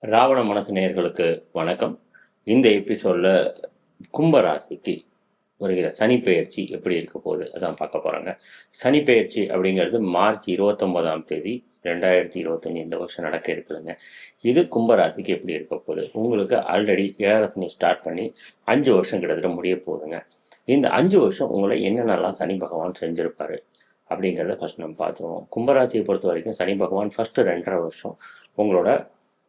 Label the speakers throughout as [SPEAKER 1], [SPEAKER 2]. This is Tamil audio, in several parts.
[SPEAKER 1] ராவண மனசு நேயர்களுக்கு வணக்கம். இந்த எபிசோடில் கும்பராசிக்கு வருகிற சனி பெயர்ச்சி எப்படி இருக்க போகுது அதான் பார்க்க போகிறாங்க. சனி பெயர்ச்சி அப்படிங்கிறது மார்ச் 29ஆம் தேதி 2025 இந்த வருஷம் நடக்க இருக்குதுங்க. இது கும்பராசிக்கு எப்படி இருக்க போகுது? உங்களுக்கு ஆல்ரெடி ஏழரை ஸ்டார்ட் பண்ணி 5 வருஷம் கிட்டத்தட்ட முடிய போகுதுங்க. இந்த 5 வருஷம் உங்களை என்னென்னலாம் சனி பகவான் செஞ்சுருப்பாரு அப்படிங்கிறத ஃபஸ்ட் நம்ம பார்த்துருவோம். கும்பராசியை பொறுத்த வரைக்கும் சனி பகவான் ஃபஸ்ட்டு 2.5 வருஷம் உங்களோட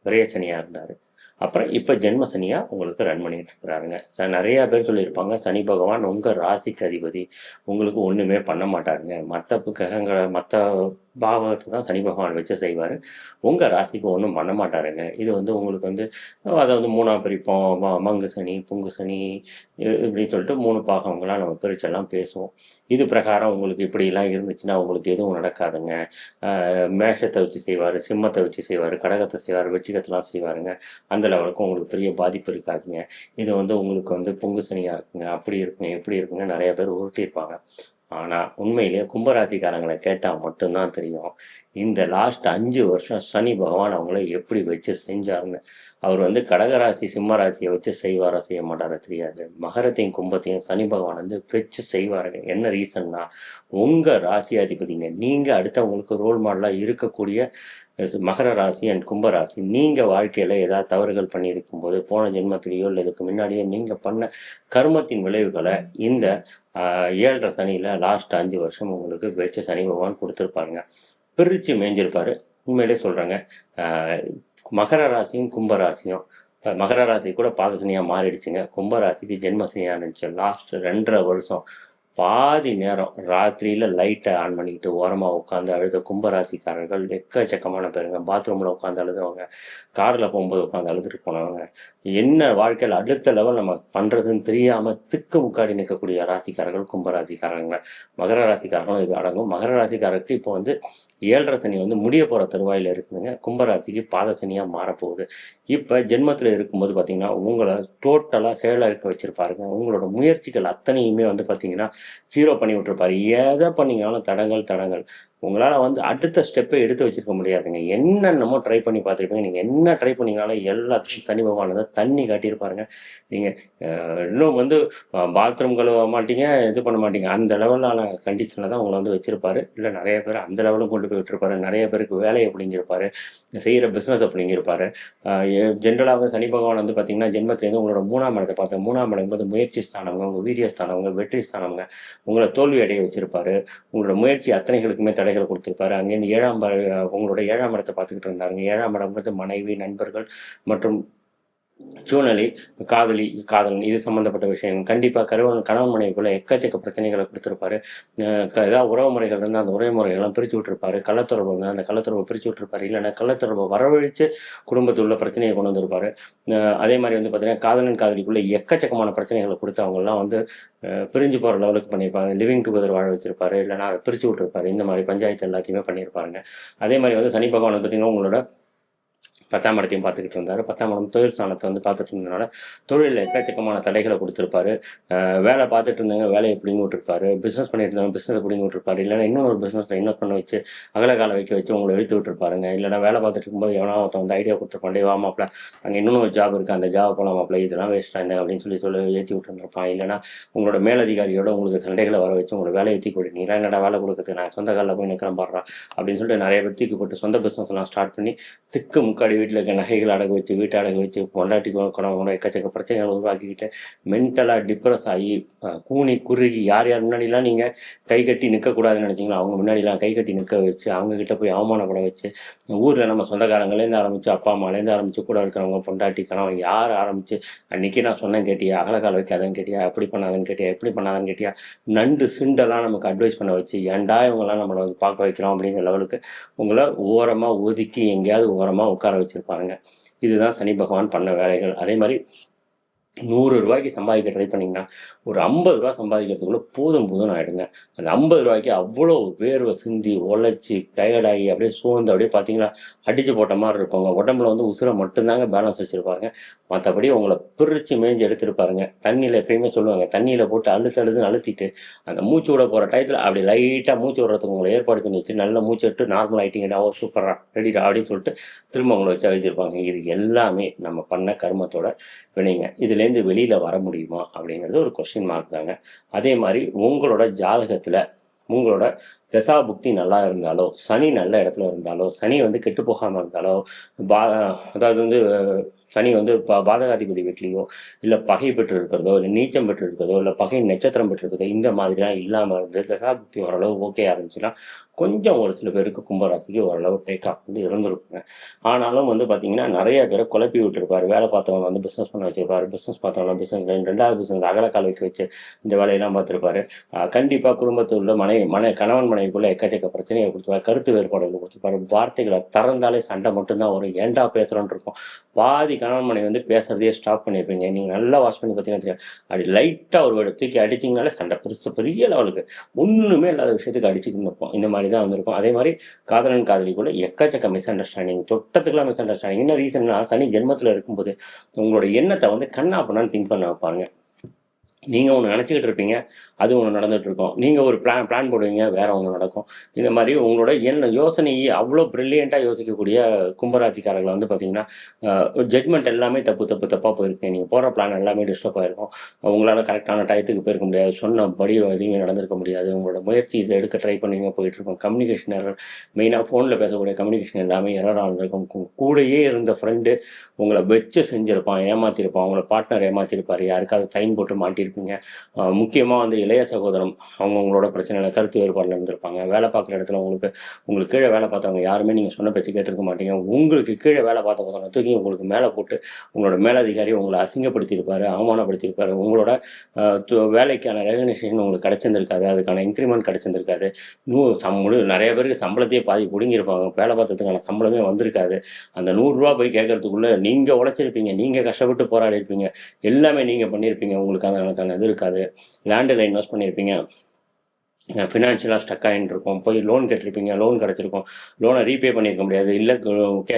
[SPEAKER 1] விரைய சனியாக இருந்தார். அப்புறம் இப்போ ஜென்ம சனியாக உங்களுக்கு ரன் பண்ணிட்டு இருக்கிறாருங்க. நிறையா பேர் சொல்லியிருப்பாங்க, சனி பகவான் உங்கள் ராசிக்கு அதிபதி, உங்களுக்கு ஒன்றுமே பண்ண மாட்டாருங்க, மற்ற கிரகங்களை மற்ற பாவகத்தை தான் சனி பகவான் வச்சு செய்வார், உங்கள் ராசிக்கு ஒன்றும் பண்ண மாட்டாருங்க. இது உங்களுக்கு அதை 3ஆக பிரிப்போம், மங்கு சனி புங்கு சனி இப்படின்னு சொல்லிட்டு 3 பாகங்களாக நம்ம பிரிச்செல்லாம் பேசுவோம். இது பிரகாரம் உங்களுக்கு இப்படிலாம் இருந்துச்சுன்னா உங்களுக்கு எதுவும் நடக்காதுங்க. மேஷத்தை வச்சு செய்வார், சிம்மத்தை வச்சு செய்வார், கடகத்தை செய்வார், வெச்சிகத்தெல்லாம் செய்வாருங்க. அந்த லெவலுக்கு உங்களுக்கு பெரிய பாதிப்பு இருக்காதுங்க. இது உங்களுக்கு பொங்கு சனியாக இருக்குங்க, அப்படி இருக்குங்க எப்படி இருக்குங்க நிறைய பேர் உருட்டியிருப்பாங்க. ஆனால் உண்மையிலேயே கும்பராசிக்காரங்களை கேட்டால் மட்டும்தான் தெரியும் இந்த லாஸ்ட் 5 வருஷம் சனி பகவான் அவங்கள எப்படி வச்சு செஞ்சாருன்னு. அவர் கடகராசி சிம்மராசியை வச்சு செய்வாரோ செய்ய மாட்டாரோ தெரியாது, மகரத்தையும் கும்பத்தையும் சனி பகவான் வச்சு செய்வாருங்க. என்ன ரீசன்னா, உங்கள் ராசி அதிபதிங்க, நீங்கள் அடுத்தவங்களுக்கு ரோல் மாடலாக இருக்கக்கூடிய மகர ராசி அண்ட் கும்பராசி. நீங்கள் வாழ்க்கையில் ஏதாவது தவறுகள் பண்ணியிருக்கும் போது போன ஜென்மத்திலேயோ இல்லை இதுக்கு முன்னாடியோ நீங்கள் பண்ண கர்மத்தின் விளைவுகளை இந்த 7.5 சனியில் லாஸ்ட் 5 வருஷம் உங்களுக்கு வச்ச சனி பகவான் கொடுத்துருப்பாருங்க, பிரித்து மேய்ஞ்சிருப்பார். உண்மையிலே சொல்கிறேங்க, மகர ராசியும் கும்பராசியும் மகர ராசி கூட பாதசனியாக மாறிடுச்சுங்க, கும்பராசிக்கு ஜென்மசனியாக இருந்துச்சு. லாஸ்ட் 2.5 வருஷம் பாதி நேரம் ராத்திரியில் லைட்டை ஆன் பண்ணிக்கிட்டு ஓரமாக உட்காந்து அழுத கும்பராசிக்காரர்கள் எக்கச்சக்கமான பேருங்க. பாத்ரூமில் உட்காந்து அழுதவங்க, காரில் போகும்போது உட்காந்து அழுதுட்டு போனவங்க, என்ன வாழ்க்கையில் அடுத்த லெவல் நம்ம பண்ணுறதுன்னு தெரியாமல் திக்கு முக்காடி நிற்கக்கூடிய ராசிக்காரர்கள் கும்பராசிக்காரங்க. மகர ராசிக்காரங்களும் இது அடங்கும். மகர ராசிக்காரருக்கு இப்போ 7.5 சனி முடிய போகிற தருவாயில் இருக்குதுங்க. கும்பராசிக்கு பாதசனியாக மாறப்போகுது. இப்போ ஜென்மத்தில் இருக்கும்போது பார்த்திங்கன்னா உங்களை டோட்டலாக செயலாக இருக்க வச்சுருப்பாருங்க. உங்களோட முயற்சிகள் அத்தனையுமே பார்த்திங்கன்னா 0 பண்ணி விட்டுருப்பாரு. எதை பண்ணிங்கனாலும் தடங்கள். உங்களால் அடுத்த ஸ்டெப்பை எடுத்து வச்சுருக்க முடியாதுங்க. என்னென்னமோ ட்ரை பண்ணி பார்த்துருப்பீங்க, நீங்கள் என்ன ட்ரை பண்ணிங்கனாலும் எல்லாத்தையும் தனி பகவான் தண்ணி காட்டியிருப்பாருங்க. நீங்கள் இன்னும் பாத்ரூம் கழுவ மாட்டீங்க, இது பண்ண மாட்டீங்க, அந்த லெவலான கண்டிஷனில் தான் உங்களை வச்சுருப்பாரு. இல்லை நிறைய பேர் அந்த லெவலும் கொண்டு போய் விட்டுருப்பாரு. நிறைய பேருக்கு வேலையை பிடிங்கிருப்பாரு, செய்கிற பிஸ்னஸை பிடிங்கிருப்பாரு. ஜென்ரலாக சனி பகவான் பார்த்திங்கன்னா ஜென்மத்திலேருந்து உங்களோட 3ஆம் இடத்தை பார்த்தேன். 3ஆம் இடம் முயற்சி ஸ்தானவங்க, உங்கள் வீரிய ஸ்தானவங்க, வெற்றி ஸ்தானவங்க, உங்களை தோல்வி அடைய வச்சுருப்பாரு. உங்களோட முயற்சி அத்தனைகளுக்குமே தடைகளை கொடுத்துருப்பாரு. அங்கேருந்து உங்களோட 7ஆம் இடத்தை பார்த்துக்கிட்டு இருந்தாருங்க. 7ஆம் இடம் மனைவி, நண்பர்கள் மற்றும் சூழ்நிலை, காதல் இது சம்மந்தப்பட்ட விஷயங்கள். கண்டிப்பாக கணவன் மனைவிக்குள்ள எக்கச்சக்க பிரச்சனைகளை கொடுத்துருப்பாரு. ஏதாவது உறவு முறைகள் இருந்தால் அந்த உறவு முறைகள்லாம் பிரித்து விட்டுருப்பாரு. கள்ளத்தொடர்பு இருந்தால் அந்த கள்ளத்தொடர்பை பிரித்து விட்டுருப்பாரு. இல்லைன்னா கள்ளத்தொடர்பை வரவழைச்சு குடும்பத்தில் உள்ள பிரச்சனையை கொண்டு வந்திருப்பாரு. அதே மாதிரி பார்த்தீங்கன்னா காதலிக்குள்ளே எக்கச்சக்கமான பிரச்சனைகளை கொடுத்து அவங்கெல்லாம் பிரிஞ்சு போகிற லெவலுக்கு பண்ணியிருப்பாங்க. லிவிங் டுகெதர் வாழ வச்சிருப்பாரு, இல்லைனா அதை பிரித்து விட்டுருப்பாரு. இந்த மாதிரி பஞ்சாயத்து எல்லாத்தையுமே பண்ணியிருப்பாருங்க. அதே மாதிரி சனி பகவான் பார்த்தீங்கன்னா உங்களோட 10ஆம் இடத்தையும் பார்த்துக்கிட்டு இருந்தார். 10ஆம் இடம் தொழில் ஸ்தானத்தை பார்த்துட்டு இருந்ததுனால தொழிலில் எக்கச்சக்கமான தடைகளை கொடுத்துருப்பாரு. வேலை பார்த்துட்டு இருந்தாங்க, வேலையை பிடிங்கி விட்டுருப்பாரு. பிஸ்னஸ் பண்ணிட்டு இருந்தாங்க, பிஸ்னஸை பிடிங்கி விட்டுருப்பாரு. இல்லைனா இன்னொரு பிஸ்னஸில் இன்வெஸ்ட் பண்ண வச்சு அகலகால வச்சு உங்களை இழுத்து விட்டுருப்பாருங்க. இல்லைனா வேலை பார்த்துட்டு இருக்கும்போது எவனா ஒருத்தன் ஐடியா கொடுத்துருப்பாண்டே, வா மாப்பிள்ள அங்கே இன்னொன்று ஒரு ஜாப் இருக்குது, அந்த ஜாப் போகலாம் மாப்பிள்ள, இதெல்லாம் வேஸ்ட்டாக இருந்தாங்க அப்படின்னு சொல்லி ஏற்றி விட்டுருந்துருப்பான். இல்லைனா உங்களோட மேலதிகாரியோட உங்களுக்கு சண்டைகளை வர வச்சு உங்களோட வேலையை ஏற்றி கொடுத்தீங்களா, என்னடா வேலை கொடுக்குறது, நான் சொந்த காலில் போய் நிற்கிறேன் பாடுறான் அப்படின்னு சொல்லிட்டு நிறைய பேர் தூக்கி போட்டு சொந்த பிஸ்னஸ்லாம் ஸ்டார்ட் பண்ணி திக்கு முக்காடி வீட்டில் இருக்க நகைகள் அடகு வச்சு, வீட்டை அடகு வச்சு, பொண்டாட்டி கணவனோட எக்கச்சக்க பிரச்சனைகளை உருவாக்கிக்கிட்டு மென்டலாக டிப்ரெஸ் ஆகி கூனி குறுகி யார் முன்னாடிலாம் நீங்கள் கை கட்டி நிற்கக்கூடாதுன்னு நினச்சிங்களோ அவங்க முன்னாடிலாம் கை கட்டி நிற்க வச்சு, அவங்கக்கிட்ட போய் அவமானப்பட வச்சு, ஊரில் நம்ம சொந்தக்காரங்களேருந்து ஆரம்பித்து அப்பா அம்மாலேருந்து ஆரம்பித்து கூட இருக்கிறவங்க பொண்டாட்டி கணவன் யார் ஆரம்பித்து அன்றைக்கி நான் சொன்னேன் கேட்டியா, அகலக்கால் வைக்காதன்னு கேட்டியா, எப்படி பண்ணாதன்னு கேட்டியா, எப்படி பண்ணாதன்னு கேட்டியா, நண்டு சிண்டெல்லாம் நமக்கு அட்வைஸ் பண்ண வச்சு ஏன்டா இவங்கெல்லாம் நம்மளை பார்க்க வைக்கிறோம் அப்படிங்கிற லெவலுக்கு உங்களை ஓரமாக ஒதுக்கி எங்கேயாவது ஓரமாக உட்கார வச்சுருப்பாருங்க. இதுதான் சனி பகவான் பண்ண வேலைகள். அதே மாதிரி ரூ. 100 சம்பாதிக்க ட்ரை பண்ணிங்கன்னா, ஒரு ரூ. 50 சம்பாதிக்கிறதுக்குள்ள போதும் போதும்னு ஆயிடுங்க. அந்த ரூ. 50 அவ்வளோ வேர்வை சிந்தி, உழைச்சி, டயர்டாகி, அப்படியே சோர்ந்து அப்படியே பார்த்தீங்கன்னா, அடிச்சு போட்ட மாரி இருப்பாங்க. உடம்புல வந்து உசுர மட்டும் தாங்க பேலன்ஸ் வச்சிருப்பாருங்க. மத்தபடி உங்கள பிரிச்சு மேய்ஞ்சு எடுத்திருப்பாருங்க. தண்ணீல எப்பயுமே சொல்லுவாங்க, தண்ணீல போட்டு அழுத்து அழுத்துன்னு அழுத்திட்டு, அந்த மூச்சு விட போற டயத்துல அப்படி லைட்டா மூச்சு விடுறதுக்கு உங்கள ஏற்பாடு பண்ணி வச்சு, நல்லா மூச்சு விட்டு நார்மல் ஆயிட்டீங்கடா, ஓ சூப்பர்ரா, ரெடிடா அப்படின்னு சொல்லிட்டு திரும்ப உங்கள வச்சு அழுத்திருப்பாங்க. இது எல்லாமே நம்ம பண்ண கர்மத்தோட வினைங்க. இதுலேருந்து வெளியில வர முடியுமா? அப்படிங்கிறது ஒரு கொஸ்டின் மார்க் தாங்க. அதே மாரி உங்களோட ஜாதகத்துல உங்களோட தசாபுக்தி நல்லா இருந்தாலோ, சனி நல்ல இடத்துல இருந்தாலோ, சனி வந்து கெட்டு போகாம இருந்தாலோ, பா அதாவது வந்து சனி வந்து பாதகாதிபதி வீட்லயோ, இல்ல பகை பெற்று இருக்கிறதோ, இல்ல நீச்சம் பெற்று இருக்கிறதோ, இல்ல பகை நட்சத்திரம் பெற்று இருக்கிறதோ, இந்த மாதிரிலாம் இல்லாம இருந்து தசாபுக்தி ஓரளவு ஓகேயா இருந்துச்சுன்னா, கொஞ்சம் ஒரு சில பேருக்கு கும்பராசிக்கு ஓரளவு டேக் ஆஃப் வந்து இருந்திருக்குங்க. ஆனாலும் வந்து பார்த்தீங்கன்னா, நெறைய பேர குழப்பி விட்டுருப்பாரு. வேலை பார்த்தவங்க வந்து பிசினஸ் பண்ண வச்சிருப்பாரு. பிசினஸ் பார்த்தவங்க பிசினஸ் 2வது பிசினஸ் அகலக்கால் வைக்க வச்சு இந்த வேலையெல்லாம் பார்த்துருப்பாரு. கண்டிப்பா குடும்பத்தில் உள்ள கணவன் மனைவிக்குள்ள எக்கச்சக்க பிரச்சனைய குடுத்துருப்பாரு. கருத்து வேறுபாடுகள குடுத்துருப்பாரு. வார்த்தைகள திறந்தாலே சண்டை மட்டும் தான் வரும். ஏன்டா பேசுறோம்ன்னு இருக்கும். பாதி கணவன் மனைவி வந்து பேசுறதையே ஸ்டாப் பண்ணியிருப்பீங்க. நீங்க நல்லா வாட்ச் பண்ணி பார்த்தீங்கன்னா தெரியும். அப்படி லைட்டா ஒரு வேர்ட தூக்கி அடிச்சீங்கனாலே சண்டை பெரிய லெவலுக்கு. ஒண்ணுமே இல்லாத விஷயத்துக்கு அடிச்சுக்கின்னு இருப்போம். இந்த மாரி தான் வந்திருக்கும். அதே மாரி காதலன் காதலிக்குள்ள எக்கச்சக்க மிஸ் அண்டர்ஸ்டாண்டிங், தொட்டத்துக்குலாம் மிஸ் அண்டர்ஸ்டாண்டிங். என்ன ரீசன்னா, சனி ஜென்மத்தில இருக்கும்போது உங்களோட எண்ணத்த வந்து கன்னா பின்னான்னு திங்க் பண்ண வைப்பாருங்க. நீங்க ஒண்ணு நெனச்சுக்கிட்டு இருப்பீங்க. அது ஒண்ணு நடந்துட்டு இருக்கும். நீங்க ஒரு பிளான் போடுவீங்க. வேற ஒண்ணு நடக்கும். இந்த மாரி உங்களோட யோசனையே அவ்ளோ பிரில்லியன்ட்டா யோசிக்கக்கூடிய கும்பராசிக்காரர்கள வந்து பார்த்தீங்கன்னா, ஜட்ஜ்மெண்ட் எல்லாமே தப்பா போயிருக்கு. நீங்க போடுற பிளான் எல்லாமே டிஸ்டர்ப் ஆயிருக்கும். உங்களால கரெக்ட்டான டயத்துக்கு போயிருக்க முடியாது. சொன்னபடி எதுவுமே நடந்திருக்க முடியாது. உங்களோட முயற்சி இத எடுக்க ட்ரை பண்ணீங்க போயிட்டுருக்கும். கம்யூனிகேஷன் எரர், மெயினா ஃபோன்ல பேசக்கூடிய கம்யூனிகேஷன் எல்லாமே எரரா இருந்திருக்கும். கூடயே இருந்த ஃப்ரெண்டு உங்கள வச்சு செஞ்சிருப்பான், ஏமாத்தியிருப்பான். உங்கள பார்ட்னர் ஏமாத்தியிருப்பாரு. யாருக்காவது சைன் போட்டு மாட்டியிருப்பீங்க. முக்கியமா வந்து இளைய சகோதரம் அவங்க உங்களோட பிரச்சனையில கருத்து வேறுபாடுல இருந்திருப்பாங்க. வேலை பார்க்குற இடத்துல உங்களுக்கு கீழ வேலை பார்த்தவங்க யாருமே நீங்க சொன்ன பேச்சு கேட்டிருக்க மாட்டீங்க. உங்களுக்கு கீழ வேலை பார்த்தவங்க தூக்கி உங்களுக்கு மேல போட்டு உங்களோட மேலதிகாரி உங்கள அசிங்கப்படுத்தியிருப்பாரு, அவமானப்படுத்தியிருப்பாரு. உங்களோட வேலைக்கான ரெகக்னிஷன் உங்களுக்கு கிடைச்சிருந்திருக்காது. அதுக்கான இன்கிரிமெண்ட் கிடைச்சிருந்திருக்காது. இன்னும் நெறைய பேருக்கு சம்பளத்தையே பாதி புடுங்கியிருப்பாங்க. வேலை பார்த்ததுக்கான சம்பளமே வந்திருக்காது. அந்த ரூ. 100 போய் கேட்கறதுக்குள்ள நீங்க உழைச்சிருப்பீங்க. நீங்க கஷ்டப்பட்டு போராடியிருப்பீங்க. எல்லாமே நீங்க பண்ணியிருப்பீங்க. உங்களுக்கு அதுக்கான இது இருக்காது. லேண்டுல இன்வெஸ்ட் பண்ணியிருப்பீங்க. ஃபினான்ஷியலாக ஸ்டக் ஆகின்னு இருக்கும். போய் லோன் கேட்டிருப்பீங்க. லோன் கிடச்சிருக்கும். லோனை ரீபே பண்ணியிருக்க முடியாது. இல்ல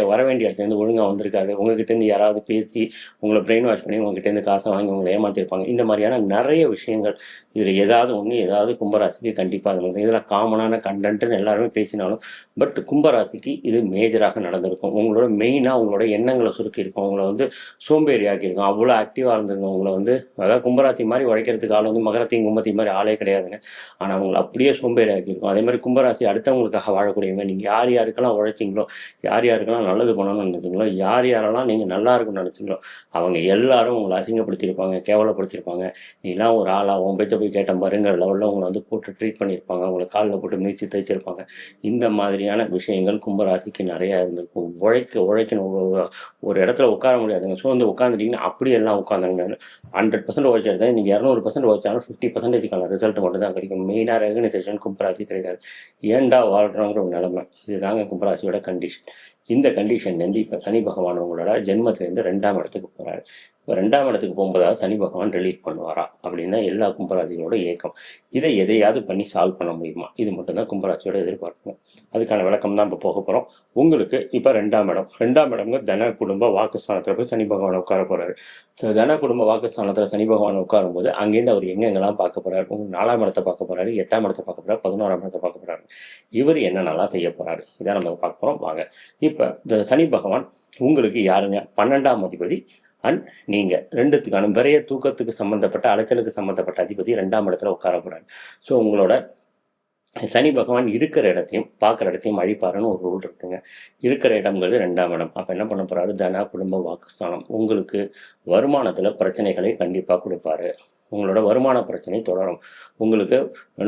[SPEAKER 1] வர வேண்டிய இடத்துலேருந்து ஒழுங்கா வந்திருக்காது. உங்ககிட்டேருந்து யாராவது பேசி உங்கள பிரெயின் வாஷ் பண்ணி உங்ககிட்டேருந்து காசை வாங்கி உங்கள ஏமாத்திருப்பாங்க. இந்த மாதிரியான நெறைய விஷயங்கள் இதில் ஏதாவது கும்பராசிக்கு கண்டிப்பாக அது மாதிரி இதில் காமனான கண்டென்ட்னு எல்லாருமே பேசினாலும் பட் கும்பராசிக்கு இது மேஜராக நடந்திருக்கும். உங்களோட எண்ணங்களை சுருக்கியிருக்கும். உங்களை வந்து சோம்பேறி ஆக்கியிருக்கும். அவ்வளோ ஆக்டிவாக இருந்திருக்கும். உங்களை வந்து அதாவது கும்பராசி மாதிரி உழைக்கிறதுக்கு ஆள் வந்து மகரத்தையும் கும்பத்தையும் மாதிரி ஆளே கிடையாதுங்க. ஆனால் அவங்கள அப்படியே சோம்பேறி ஆக்கியிருக்கும். அதே மாதிரி கும்பராசி அடுத்தவங்களுக்காக வாழக்கூடியவங்க. நீங்கள் யார் யாருக்கெல்லாம் உழைச்சிங்களோ, யார் யாருக்கெல்லாம் நல்லது பண்ணணும்னு நினைச்சிங்களோ, யார் யாரெல்லாம் நீங்கள் நல்லா இருக்குன்னு நினைச்சிங்களோ, அவங்க எல்லாரும் உங்களை அசிங்கப்படுத்தியிருப்பாங்க, கேவலப்படுத்தியிருப்பாங்க. நீலாம் ஒரு ஆளா, உன் பேச்ச போய் கேட்ட பாருங்கிற லெவலில் உங்களை வந்து போட்டு ட்ரீட் பண்ணியிருப்பாங்க. உங்களை காலில் போட்டு மிதிச்சு தைச்சிருப்பாங்க. இந்த மாதிரியான விஷயங்கள் கும்பராசிக்கு நிறையா இருந்திருக்கும். உழைக்கணும். ஒரு இடத்துல உட்கார முடியாதுங்க. ஸோ வந்து உட்காந்துட்டிங்கன்னா அப்படியே எல்லாம் உட்காந்தாங்க. 100% உழைச்ச இடத்துல நீங்கள் 200% உழைச்சாலும் 50%க்கான ரிசல்ட் மட்டும் தான் கிடைக்கும். மெயினாக ரெகனைசேஷன் கும்பராசி கிடைக்காது. ஏன்டா வாழ்கிறோங்கிற ஒரு நிலைமை. இதுதாங்க கும்பராசியோட கண்டிஷன். இந்த கண்டிஷன்லேருந்து இப்போ சனி பகவான் உங்களோட ஜென்மத்திலேருந்து 2ஆம் இடத்துக்கு போகிறாரு. இப்போ 2ஆம் இடத்துக்கு போகும்போதாவது சனி பகவான் ரிலீஃப் பண்ணுவாரா அப்படின்னா எல்லா கும்பராசிகளோட ஏக்கம். இதை எதையாவது பண்ணி சால்வ் பண்ண முடியுமா? இது மட்டும்தான் கும்பராசியோட எதிர்பார்க்கணும். அதுக்கான விளக்கம் தான் இப்போ போக போகிறோம். உங்களுக்கு இப்போ 2ஆம் இடம்ங்க தன குடும்ப வாக்குஸ்தானத்தில் போய் சனி பகவான் உட்கார போகிறாரு. தன குடும்ப வாக்குஸ்தானத்தில் சனி பகவான் உட்காரும்போது அங்கேருந்து அவர் எங்கெங்கெல்லாம் பார்க்க போகிறாரு? 4ஆம் இடத்தை பார்க்க போகிறாரு, 8ஆம் இடத்தை பார்க்க போகிறாரு, 11ஆம் இடத்தை பார்க்க போகிறாரு. இவர் என்னென்னலாம் செய்ய போகிறாரு? இதான் நம்ம பார்க்க போகிறோம். வாங்க. இப்போ இந்த சனி பகவான் உங்களுக்கு யாருங்க? 12ஆம் அதிபதி அண்ட் நீங்க 2த்துக்கான விரைய தூக்கத்துக்கு சம்பந்தப்பட்ட அலைச்சலுக்கு சம்பந்தப்பட்ட அதிபதி 2ஆம் இடத்துல உட்கார போறாரு. ஸோ உங்களோட சனி பகவான் இருக்கிற இடத்தையும் பார்க்குற இடத்தையும் அழிப்பாருன்னு ஒரு ரூல் இருக்குங்க. இருக்கிற இடம்ங்கிறது 2ஆம் இடம். அப்போ என்ன பண்ண போறாரு? தன குடும்ப வாக்குஸ்தானம். உங்களுக்கு வருமானத்தில் பிரச்சனைகளை கண்டிப்பாக கொடுப்பாரு. உங்களோட வருமான பிரச்சனை தொடரும். உங்களுக்கு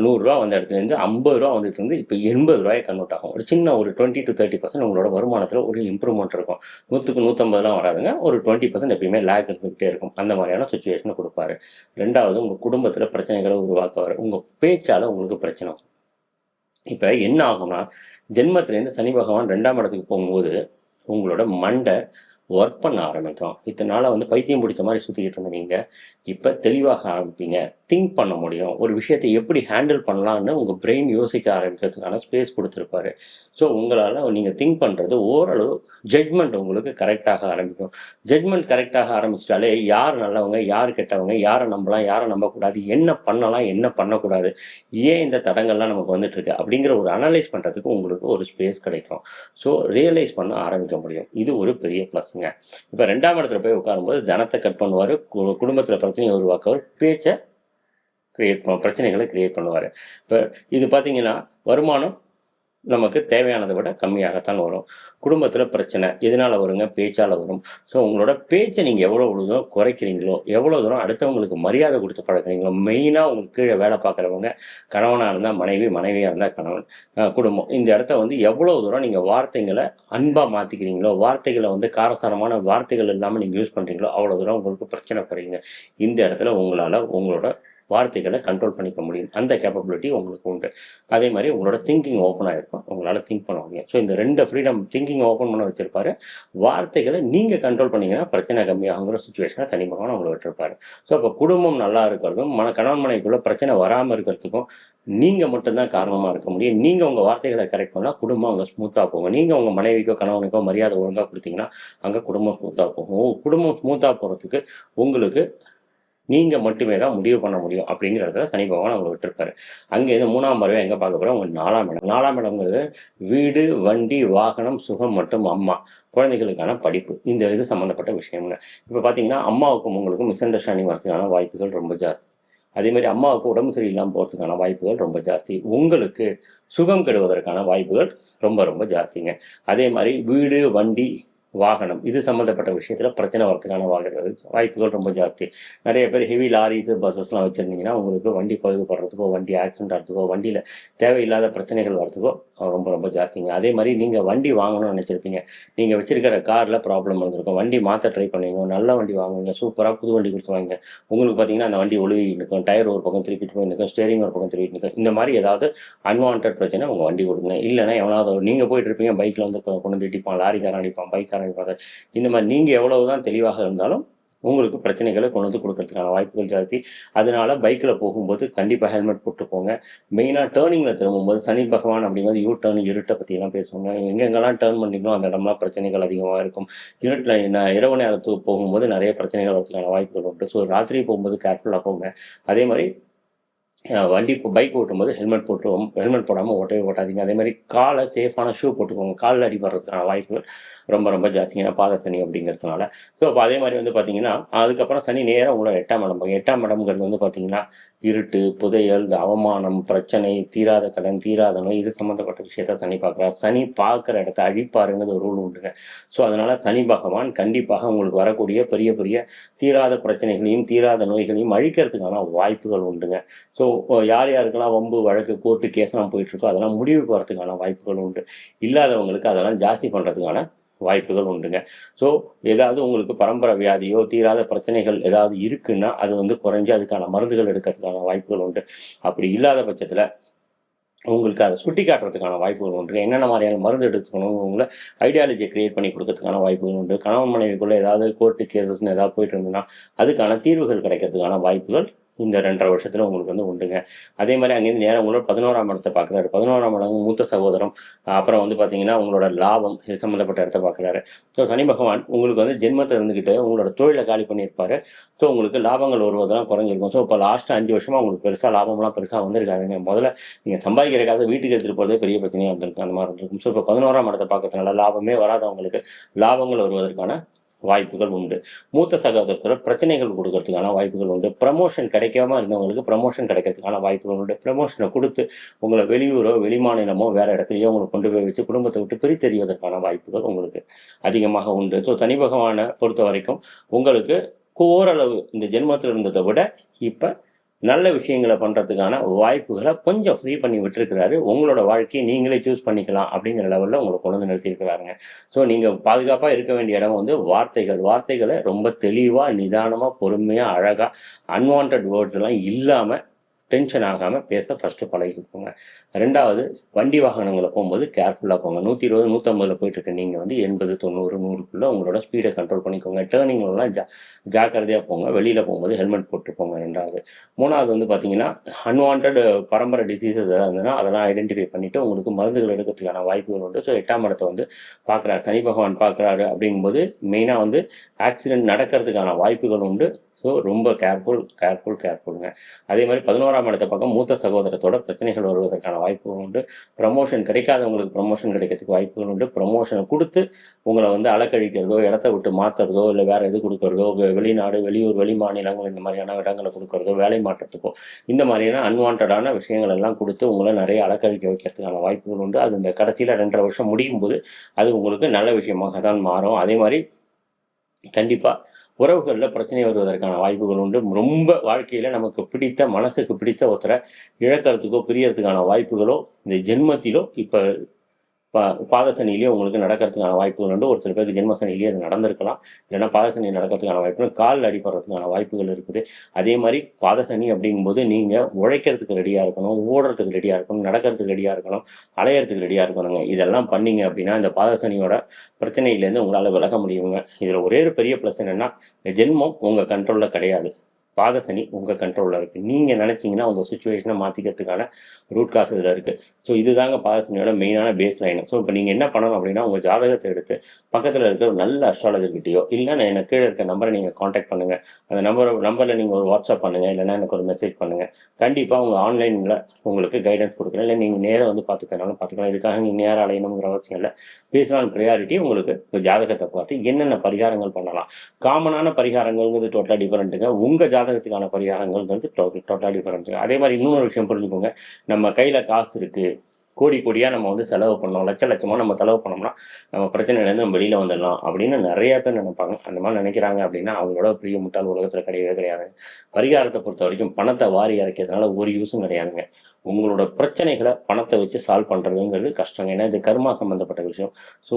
[SPEAKER 1] ரூ. 100 வந்த இடத்துலேருந்து ரூ. 50 வந்துட்டு இருந்து இப்போ ரூ. 80 கன்வெர்ட் ஆகும். ஒரு சின்ன ஒரு 20 to 30% உங்களோட வருமானத்தில் ஒரு இம்ப்ரூவ்மெண்ட் இருக்கும். 100க்கு 150 வராதுங்க. ஒரு 20% எப்பயுமே லேக் இருந்துகிட்டே இருக்கும். அந்த மாதிரியான சுச்சுவேஷனை கொடுப்பாரு. 2வது உங்கள் குடும்பத்தில் பிரச்சனைகளை உருவாக்குவார். உங்கள் பேச்சால் உங்களுக்கு பிரச்சனை வரும். இப்போ என்ன ஆகும்னா, ஜென்மத்திலேருந்து சனி பகவான் 2ஆம் இடத்துக்கு போகும்போது உங்களோட மண்டை ஒர்க் பண்ண ஆரம்பிக்கும். இத்தனை நாளா வந்து பைத்தியம் பிடிச்ச மாதிரி சுற்றிக்கிட்டு இருந்த நீங்கள் இப்போ தெளிவாக ஆரம்பிப்பீங்க. திங்க் பண்ண முடியும். ஒரு விஷயத்தை எப்படி ஹேண்டில் பண்ணலான்னு உங்கள் பிரெயின் யோசிக்க ஆரம்பிக்கிறதுக்கான ஸ்பேஸ் கொடுத்துருப்பாரு. ஸோ உங்களால் நீங்கள் திங்க் பண்ணுறது ஓரளவு ஜட்ஜ்மெண்ட் உங்களுக்கு கரெக்டாக ஆரம்பிக்கும். ஜட்ஜ்மெண்ட் கரெக்டாக ஆரம்பிச்சிட்டாலே யார் நல்லவங்க, யார் கெட்டவங்க, யாரை நம்பலாம், யாரை நம்பக்கூடாது, என்ன பண்ணலாம், என்ன பண்ணக்கூடாது, ஏன் இந்த தடங்கள்லாம் நமக்கு வந்துட்டுருக்கு அப்படிங்கிற ஒரு அனலைஸ் பண்ணுறதுக்கு உங்களுக்கு ஒரு ஸ்பேஸ் கிடைக்கும். ஸோ ரியலைஸ் பண்ண ஆரம்பிக்க முடியும். இது ஒரு பெரிய ப்ளஸ்ங்க. இப்போ 2ஆம் இடத்துல போய் உட்காரும்போது தனத்தை கட் பண்ணுவார், குடும்பத்தில் பிரச்சனையை உருவாக்குவார், பேச்சை பிரச்சனைகளை கிரியேட் பண்ணுவார். இப்போ இது பார்த்தீங்கன்னா வருமானம் நமக்கு தேவையானதை விட கம்மியாகத்தான் வரும். குடும்பத்தில் பிரச்சனை எதனால் வருங்க? பேச்சால் வரும். ஸோ உங்களோட பேச்சை நீங்கள் எவ்வளோ தூரம் குறைக்கிறீங்களோ, எவ்வளோ தூரம் அடுத்தவங்களுக்கு மரியாதை கொடுத்து பழக்கிறீங்களோ, மெயினாக உங்களுக்கு கீழே வேலை பார்க்குறவங்க, கணவனாக இருந்தால் மனைவி, மனைவியாக இருந்தால் கணவன், குடும்பம், இந்த இடத்த வந்து எவ்வளோ தூரம் நீங்கள் வார்த்தைகளை அன்பாக மாற்றிக்கிறீங்களோ, வார்த்தைகளை வந்து காரசாரமான வார்த்தைகள் இல்லாமல் நீங்கள் யூஸ் பண்ணுறீங்களோ, அவ்வளோ தூரம் உங்களுக்கு பிரச்சனை குறையுங்க. இந்த இடத்துல உங்களால் உங்களோட வார்த்தைகளை கண்ட்ரோல் பண்ணிக்க முடியும். அந்த கேப்பபிலிட்டி உங்களுக்கு உண்டு. அதே மாதிரி உங்களோட திங்கிங் ஓப்பனாக இருக்கும். உங்களால் திங்க் பண்ண முடியும். ஸோ இந்த 2 ஃப்ரீடம், திங்கிங் ஓப்பன் பண்ண வச்சிருப்பாரு. வார்த்தைகளை நீங்கள் கண்ட்ரோல் பண்ணிங்கன்னா பிரச்சனை கம்மியாகுங்கிற சுச்சுவேஷனை சனி பகவான் உங்களை விட்டுருப்பாரு. ஸோ அப்போ குடும்பம் நல்லா இருக்கிறதும், கணவன் மனைவிக்குள்ள பிரச்சனை வராமல் இருக்கிறதுக்கும் நீங்கள் மட்டும்தான் காரணமாக இருக்க முடியும். நீங்கள் உங்கள் வார்த்தைகளை கரெக்ட் பண்ணால் குடும்பம் அங்கே ஸ்மூத்தாக போகும். நீங்கள் உங்கள் மனைவிக்கோ கணவனுக்கோ மரியாதை ஒழுங்காக கொடுத்தீங்கன்னா அங்கே குடும்பம் ஸ்மூத்தாக போகும். குடும்பம் ஸ்மூத்தாக போகிறதுக்கு உங்களுக்கு நீங்கள் மட்டுமே தான் முடிவு பண்ண முடியும் அப்படிங்கிற இடத்துல சனி பகவான் அவங்களை விட்டுருப்பாரு. அங்கேருந்து 3ஆம் பார்வை எங்கே பார்க்க போகிறோம்? உங்கள் 4ஆம் இடம். 4ஆம் இடம்ங்கிறது வீடு, வண்டி, வாகனம், சுகம் மற்றும் அம்மா, குழந்தைகளுக்கான படிப்பு, இந்த இது சம்மந்தப்பட்ட விஷயங்க. இப்போ பார்த்தீங்கன்னா அம்மாவுக்கும் உங்களுக்கும் மிஸ் அண்டர்ஸ்டாண்டிங் வரதுக்கான வாய்ப்புகள் ரொம்ப ஜாஸ்தி. அதேமாதிரி அம்மாவுக்கு உடம்பு சரியில்லாமல் போகிறதுக்கான வாய்ப்புகள் ரொம்ப ஜாஸ்தி. உங்களுக்கு சுகம் கெடுவதற்கான வாய்ப்புகள் ரொம்ப ரொம்ப ஜாஸ்திங்க. அதே மாதிரி வீடு, வண்டி, வாகனம் இது சம்மந்தப்பட்ட விஷயத்தில் பிரச்சனை வரதுக்கான வாய்ப்புகள் ரொம்ப ஜாஸ்தி. நிறைய பேர் ஹெவி லாரிஸ், பஸ்ஸஸ்லாம் வச்சுருந்தீங்கன்னா உங்களுக்கு வண்டி பழுதுபடுறதுக்கோ, வண்டி ஆக்சிடென்ட் ஆகிறதுக்கோ, வண்டியில் தேவையில்லாத பிரச்சனைகள் வரதுக்கோ ரொம்ப ரொம்ப ஜாஸ்திங்க. அதே மாதிரி நீங்கள் வண்டி வாங்கணும்னு நினச்சிருப்பீங்க. நீங்கள் வச்சுருக்கிற காரில் ப்ராப்ளம் வந்திருக்கும். வண்டி மாற்ற ட்ரை பண்ணுவீங்க. நல்ல வண்டி வாங்குவீங்க. சூப்பராக புது வண்டி கொடுத்து வாங்க. உங்களுக்கு பார்த்தீங்கன்னா அந்த வண்டி ஒழுவி நிற்கும். டயர் ஒரு பக்கம் திருப்பிட்டு போய் நிற்கும். ஸ்டேரிங் ஒரு பக்கம் திருப்பிட்டு நிற்கும். இந்த மாதிரி ஏதாவது அன்வான்ட் பிரச்சனை உங்கள் வண்டி கொடுங்க. இல்லைன்னா எவனாவது நீங்கள் போயிட்டு இருப்பீங்க, பைக்கில் வந்து கொண்டு வந்து அடிப்பான், லாரிக்காரன் அடிப்பான், பைக்காரன். இந்த மாதிரி நீங்கள் எவ்வளவுதான் தெளிவாக இருந்தாலும் உங்களுக்கு பிரச்சனைகளை கொண்டு வந்து கொடுக்கறதுக்கான வாய்ப்புகள் ஜாஸ்தி. அதனால பைக்கில் போகும்போது கண்டிப்பாக ஹெல்மெட் போட்டு போங்க. மெயினாக டேர்னிங்கில் திரும்பும்போது சனி பகவான் அப்படிங்கிறது டர்ன், இருட்டை பற்றியெல்லாம் பேசுவாங்க. எங்கெங்கெல்லாம் டேர்ன் பண்ணிக்கணும் அந்த இடம்லாம் பிரச்சனைகள் அதிகமாக இருக்கும். இருட்டில் இரவு நேரத்துக்கு போகும்போது நிறைய பிரச்சனைகள் வரதுக்கான வாய்ப்புகள் உண்டு. ஸோ ராத்திரி போகும்போது கேர்ஃபுல்லாக போங்க. அதே மாதிரி பைக் ஓட்டும்போது ஹெல்மெட் போடாமல் ஓட்டாதீங்க. அதே மாதிரி காலை சேஃபான ஷூ போட்டுக்கோங்க. காலில் அடிபடுறதுக்கான வாய்ப்புகள் ரொம்ப ரொம்ப ஜாஸ்திங்க, பாத சனி அப்படிங்கிறதுனால. ஸோ அப்போ அதே மாதிரி வந்து பார்த்தீங்கன்னா அதுக்கப்புறம் சனி நேரம் உங்களோட 8ஆம் இடம். 8ஆம் இடம்ங்கிறது வந்து பார்த்தீங்கன்னா இருட்டு, புதையல், இந்த அவமானம், பிரச்சனை, தீராத கடன், தீராத நோய், இது சம்மந்தப்பட்ட விஷயத்த சனி பார்க்குறாரு. சனி பார்க்குற இடத்த அழிப்பாருங்கிறது ஒரு ரூல் உண்டுங்க. ஸோ அதனால் சனி பகவான் கண்டிப்பாக உங்களுக்கு வரக்கூடிய பெரிய பெரிய தீராத பிரச்சனைகளையும் தீராத நோய்களையும் அழிக்கிறதுக்கான வாய்ப்புகள் உண்டுங்க. ஸோ யார் யாருக்கெல்லாம் வம்பு, வழக்கு, கோர்ட்டு, கேஸ்லாம் போயிட்டுருக்கோ அதெல்லாம் முடிவுக்கு வரதுக்கான வாய்ப்புகள் உண்டு. இல்லாதவங்களுக்கு அதெல்லாம் ஜாஸ்தி பண்ணுறதுக்கான வாய்ப்புகள் உண்டுங்க. ஸோ ஏதாவது உங்களுக்கு பரம்பரை வியாதியோ தீராத பிரச்சனைகள் ஏதாவது இருக்குன்னா அது வந்து குறைஞ்சி அதுக்கான மருந்துகள் எடுக்கிறதுக்கான வாய்ப்புகள் உண்டு. அப்படி இல்லாத பட்சத்தில் உங்களுக்கு அதை சுட்டி காட்டுறதுக்கான வாய்ப்புகள் உண்டு. என்னென்ன மாதிரியான மருந்து எடுத்துக்கணும் உங்களை ஐடியாலஜியை கிரியேட் பண்ணி கொடுக்கறதுக்கான வாய்ப்புகள் உண்டு. கணவன் மனைவிக்குள்ளே ஏதாவது கோர்ட்டு கேசஸ்ன்னு ஏதாவது போயிட்டு இருந்ததுன்னா அதுக்கான தீர்வுகள் கிடைக்கிறதுக்கான வாய்ப்புகள் இந்த 2.5 வருஷத்தில் உங்களுக்கு வந்து உண்டுங்க. அதே மாதிரி அங்கேருந்து நேரம் உங்களோட 11ஆம் இடத்தை பார்க்குறாரு. 11ஆம் இடம் மூத்த சகோதரம், அப்புறம் வந்து பார்த்தீங்கன்னா உங்களோட லாபம், இது சம்மந்தப்பட்ட இடத்த பார்க்குறாரு. ஸோ சனி பகவான் உங்களுக்கு வந்து ஜென்மத்தில் இருந்துக்கிட்டு உங்களோட தொழிலை காலி பண்ணியிருப்பாரு. ஸோ உங்களுக்கு லாபங்கள் வருவதெல்லாம் குறைஞ்சிருக்கும். ஸோ இப்போ லாஸ்ட் 5 வருஷமாக உங்களுக்கு பெருசாக லாபம்லாம் பெருசாக வந்திருக்காருங்க. முதல்ல நீங்கள் சம்பாதிக்கிறக்காக வீட்டுக்கு எடுத்துகிட்டு போகிறதே பெரிய பிரச்சனையாக இருந்திருக்கும். அந்த மாதிரி இருந்திருக்கும். ஸோ இப்போ 11ஆம் இடத்தை பார்க்கறதுனால லாபமே வராதவங்களுக்கு லாபங்கள் வருவதற்கான வாய்ப்புகள் உண்டு. மூத்த சகோதரத்தில் பிரச்சனைகள் கொடுக்கறதுக்கான வாய்ப்புகள் உண்டு. ப்ரமோஷன் கிடைக்காம இருந்தவங்களுக்கு ப்ரமோஷன் கிடைக்கிறதுக்கான வாய்ப்புகள் உண்டு. ப்ரமோஷனை கொடுத்து உங்களை வெளியூரோ வெளிமாநிலமோ வேறு இடத்துலையோ உங்களை கொண்டு போய் வச்சு குடும்பத்தை விட்டு பிரித்தெறிவதற்கான வாய்ப்புகள் உங்களுக்கு அதிகமாக உண்டு. ஸோ சனி பகவானை பொறுத்த வரைக்கும் உங்களுக்கு ஓரளவு இந்த ஜென்மத்தில் இருந்ததை விட இப்போ நல்ல விஷயங்களை பண்ணுறதுக்கான வாய்ப்புகளை கொஞ்சம் ஃப்ரீ பண்ணி விட்டுருக்கிறாரு. உங்களோட வாழ்க்கையை நீங்களே சூஸ் பண்ணிக்கலாம் அப்படிங்கிற லெவலில் உங்களை கொண்டு வந்து நிறுத்தியிருக்கிறாருங்க. ஸோ நீங்கள் பாதுகாப்பாக இருக்க வேண்டிய இடம் வந்து வார்த்தைகளை ரொம்ப தெளிவாக, நிதானமாக, பொறுமையாக, அழகாக, அன்வான்ட் வேர்ட்ஸ் எல்லாம் இல்லாமல் டென்ஷன் ஆகாமல் பேச ஃபஸ்ட்டு பழகிக்கோங்க. 2வது, வண்டி வாகனங்களை போகும்போது கேர்ஃபுல்லாக போங்க. 120 150 போயிட்டுருக்கு, நீங்கள் வந்து 80 90 100க்குள்ளே உங்களோட ஸ்பீடை கண்ட்ரோல் பண்ணிக்கோங்க. டேர்னிங்லாம் ஜாக்கிரதையாக போங்க. வெளியில் போகும்போது ஹெல்மெட் போட்டு போங்க. 2வது. 3வது வந்து பார்த்தீங்கன்னா, அன்வான்ட் பரம்பரை டிசீசஸ் எதாவது இருந்ததுன்னா அதெல்லாம் ஐடென்டிஃபை பண்ணிவிட்டு உங்களுக்கு மருந்துகள் எடுக்கிறதுக்கான வாய்ப்புகள் உண்டு. ஸோ 8ஆம் இடத்தை வந்து பார்க்குறாரு, சனி பகவான் பார்க்குறாரு அப்படிங்கும்போது மெயினாக வந்து ஆக்சிடென்ட் நடக்கிறதுக்கான வாய்ப்புகள் உண்டு. ஸோ ரொம்ப கேர்ஃபுல்லுங்க. அதே மாதிரி 11ஆம் இடத்தை பக்கம் மூத்த சகோதரத்தோட பிரச்சனைகள் வருவதற்கான வாய்ப்புகள் உண்டு. ப்ரமோஷன் கிடைக்காதவங்களுக்கு ப்ரமோஷன் கிடைக்கிறதுக்கு வாய்ப்புகள் உண்டு. ப்ரமோஷனை கொடுத்து உங்களை வந்து அலக்கழிக்கிறதோ, இடத்த விட்டு மாற்றுறதோ, இல்லை வேறு எது கொடுக்குறதோ, வெளிநாடு, வெளியூர், வெளி மாநிலங்கள் இந்த மாதிரியான இடங்களை கொடுக்குறதோ, வேலை மாற்றத்துக்கோ, இந்த மாதிரியான அன்வான்டான விஷயங்கள் எல்லாம் கொடுத்து உங்களை நிறைய அலக்கழிக்க வைக்கிறதுக்கான வாய்ப்புகள் உண்டு. அது இந்த கடைசியில் 2.5 வருஷம் முடியும் போது அது உங்களுக்கு நல்ல விஷயமாக தான் மாறும். அதே மாதிரி கண்டிப்பாக உறவுகளில் பிரச்சனை வருவதற்கான வாய்ப்புகள் உண்டு. ரொம்ப வாழ்க்கையில் நமக்கு பிடித்த, மனசுக்கு பிடித்த ஒருத்தரை இழக்கிறதுக்கோ பிரியறதுக்கான வாய்ப்புகளோ இந்த ஜென்மத்திலோ இப்போ பாதசனிலேயே உங்களுக்கு நடக்கிறதுக்கான வாய்ப்புகள் உண்டு. ஒரு சில பேருக்கு ஜென்ம சனிலேயே அது நடந்திருக்கலாம். இல்லைன்னா பாதசனி நடக்கிறதுக்கான வாய்ப்புகள், காலில் அடிபடுறதுக்கான வாய்ப்புகள் இருக்குது. அதே மாதிரி பாதசனி அப்படிங்கும்போது நீங்கள் உழைக்கிறதுக்கு ரெடியாக இருக்கணும், ஓடுறதுக்கு ரெடியாக இருக்கணும், நடக்கிறதுக்கு ரெடியாக இருக்கணும், அலையிறதுக்கு ரெடியாக இருக்கணுங்க. இதெல்லாம் பண்ணீங்க அப்படின்னா இந்த பாதசனியோட பிரச்சனையிலேருந்து உங்களால் விலக முடியுங்க. இதில் ஒரே ஒரு பெரிய ப்ளஸ் என்னென்னா, இந்த ஜென்மம் உங்கள் கண்ட்ரோலில் கிடையாது. பாதசனி உங்கள் கண்ட்ரோலில் இருக்குது. நீங்கள் நினச்சிங்கன்னா உங்கள் சுச்சுவேஷனை மாற்றிக்கிறதுக்கான ரூட் காசு இதில் இருக்குது. ஸோ இதுதாங்க பாதசனியோட மெயினான பேஸ் லைனு. ஸோ இப்போ நீங்கள் என்ன பண்ணணும் அப்படின்னா, உங்கள் ஜாதகத்தை எடுத்து பக்கத்தில் இருக்கிற ஒரு நல்ல அஸ்ட்ராலஜர்கிட்டையோ இல்லைன்னா எனக்கு கீழே இருக்க நம்பரை நீங்கள் காண்டாக்ட் பண்ணுங்கள். அந்த நம்பரில் நீங்கள் ஒரு வாட்ஸ்அப் பண்ணுங்கள், இல்லைன்னா எனக்கு ஒரு மெசேஜ் பண்ணுங்கள். கண்டிப்பாக உங்கள் ஆன்லைனில் உங்களுக்கு கைடன்ஸ் கொடுக்குறேன். இல்லை நீங்கள் நேராக வந்து பார்த்துக்கிறனாலும் பார்த்துக்கலாம். இதுக்காக நீங்கள் நேராக அலையணுங்கிற அவசியம் இல்லை. பேஸ்ட் ஆன் ப்ரையாரிட்டி உங்களுக்கு ஜாதகத்தை பார்த்து என்னென்ன பரிகாரங்கள் பண்ணலாம். காமனான பரிகாரங்கள்ங்கிறது டோட்டலாக டிஃபரெண்ட்டுங்க. உங்கள் ஜாதகத்துக்கான பரிகாரங்கள்ங்கிறது டோட்டலாக டிஃபரெண்ட்டுங்க. அதே மாதிரி இன்னொரு விஷயம் புரிஞ்சுக்கோங்க. நம்ம கையில் காசு இருக்குது, கோடியாக நம்ம வந்து செலவு பண்ணோம், லட்சமாக நம்ம செலவு பண்ணோம்னா நம்ம பிரச்சனையிலேருந்து நம்ம வெளியில் வந்துடலாம் அப்படின்னு நிறையா பேர் நினைப்பாங்க. அந்த மாதிரி நினைக்கிறாங்க அப்படின்னா அவங்களோட பெரிய முட்டாள் உலகத்தில் கிடையாது. பரிகாரத்தை பொறுத்த வரைக்கும் பணத்தை வாரி இறக்கிறதுனால ஒரு யூஸும் கிடையாதுங்க. உங்களோட பிரச்சனைகளை பணத்தை வச்சு சால்வ் பண்ணுறதுங்கிறது கஷ்டங்க. ஏன்னா இது கர்மா சம்மந்தப்பட்ட விஷயம். ஸோ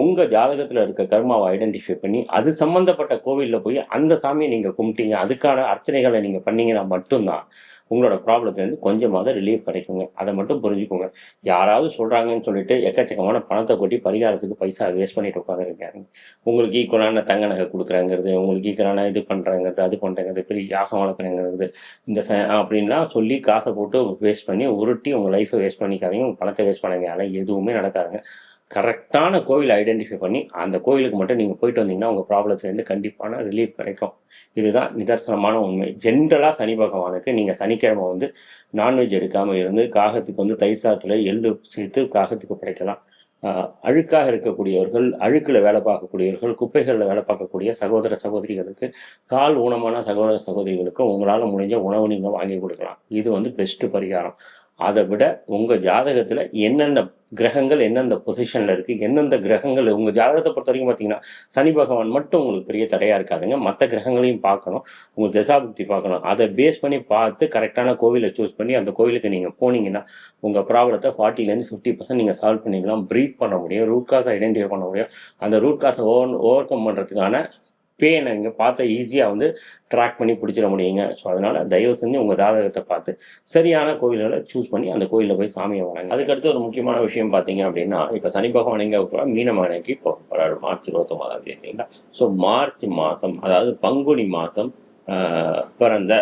[SPEAKER 1] உங்கள் ஜாதகத்தில் இருக்க கர்மாவை ஐடென்டிஃபை பண்ணி அது சம்மந்தப்பட்ட கோவிலில் போய் அந்த சாமியை நீங்கள் கும்பிட்டீங்க, அதுக்கான அர்ச்சனைகளை நீங்கள் பண்ணீங்கன்னா மட்டும்தான் உங்களோட ப்ராப்ளத்துலேருந்து கொஞ்சமாவது ரிலீஃப் கிடைக்குங்க. அதை மட்டும் புரிஞ்சுக்கோங்க. யாராவது சொல்கிறாங்கன்னு சொல்லிட்டு எக்கச்சக்கமான பணத்தை கொட்டி பரிகாரத்துக்கு பைசா வேஸ்ட் பண்ணிட்டு உட்காந்துருக்காங்க. உங்களுக்கு ஈக்குவலான தங்க நகை கொடுக்குறாங்கிறது, உங்களுக்கு ஈக்குவலான இது பண்ணுறாங்கிறது, அது பண்ணுறாங்கிறது, பெரிய யாகம் வளர்க்குறேங்கிறது, இந்த அப்படின்லாம் சொல்லி காசை போட்டு வேஸ்ட் பண்ணி உருட்டி உங்கள் லைஃப்பை வேஸ்ட் பண்ணிக்காதீங்க, உங்கள் பணத்தை வேஸ்ட் பண்ணாங்க. அதெல்லாம் எதுவுமே நடக்காதுங்க. கரெக்டான கோவில் ஐடென்டிஃபை பண்ணி அந்த கோவிலுக்கு மட்டும் நீங்கள் போயிட்டு வந்தீங்கன்னா உங்கள் ப்ராப்ளத்துலேருந்து கண்டிப்பான ரிலீஃப் கிடைக்கும். இதுதான் நிதர்சனமான உண்மை. ஜென்ரலாக சனி பகவானுக்கு நீங்கள் சனிக்கிழமை வந்து நான்வெஜ் எடுக்காமல் இருந்து காகத்துக்கு வந்து தயிர் சாதத்தில் எள்ளு சேர்த்து காகத்துக்கு படைக்கலாம். அழுக்காக இருக்கக்கூடியவர்கள், அழுக்கில் வேலை பார்க்கக்கூடியவர்கள், குப்பைகளில் வேலை பார்க்கக்கூடிய சகோதர சகோதரிகளுக்கு, கால் ஊனமான சகோதர சகோதரிகளுக்கும் உங்களால் முடிஞ்ச உணவு நீங்கள் வாங்கி கொடுக்கலாம். இது வந்து பெஸ்ட்டு பரிகாரம். அதை விட உங்கள் ஜாதகத்தில் எந்தெந்த கிரகங்கள் எந்தெந்த பொசிஷனில் இருக்குது, எந்தெந்த கிரகங்கள் உங்கள் ஜாதகத்தை பொறுத்த வரைக்கும் பார்த்தீங்கன்னா சனி பகவான் மட்டும் உங்களுக்கு பெரிய தடையாக இருக்காதுங்க. மற்ற கிரகங்களையும் பார்க்கணும், உங்கள் தசாபுக்தி பார்க்கணும். அதை பேஸ் பண்ணி பார்த்து கரெக்டான கோவிலை சூஸ் பண்ணி அந்த கோவிலுக்கு நீங்கள் போனீங்கன்னா உங்கள் ப்ராப்ளத்தை 40% 50% நீங்கள் சால்வ் பண்ணிக்கலாம். ப்ரீத் பண்ண முடியும், ரூட் காசை ஐடென்டிஃபை பண்ண முடியும். அந்த ரூட் காசை ஓவர் கம் பண்ணுறதுக்கான பேனை இங்கே பார்த்து ஈஸியாக வந்து ட்ராக் பண்ணி பிடிச்சிட முடியுங்க. ஸோ அதனால் தயவு செஞ்சு உங்கள் ஜாதகத்தை பார்த்து சரியான கோவில்களை சூஸ் பண்ணி அந்த கோவிலில் போய் சாமியை வராங்க. அதுக்கடுத்து ஒரு முக்கியமான விஷயம் பார்த்தீங்க அப்படின்னா, இப்போ சனி பகவான் எங்கே மீனமானைக்கு இப்போ போகிறாரு மார்ச் 29ஆம் தேதிங்களா. ஸோ மார்ச் மாதம், அதாவது பங்குனி மாதம் பிறந்த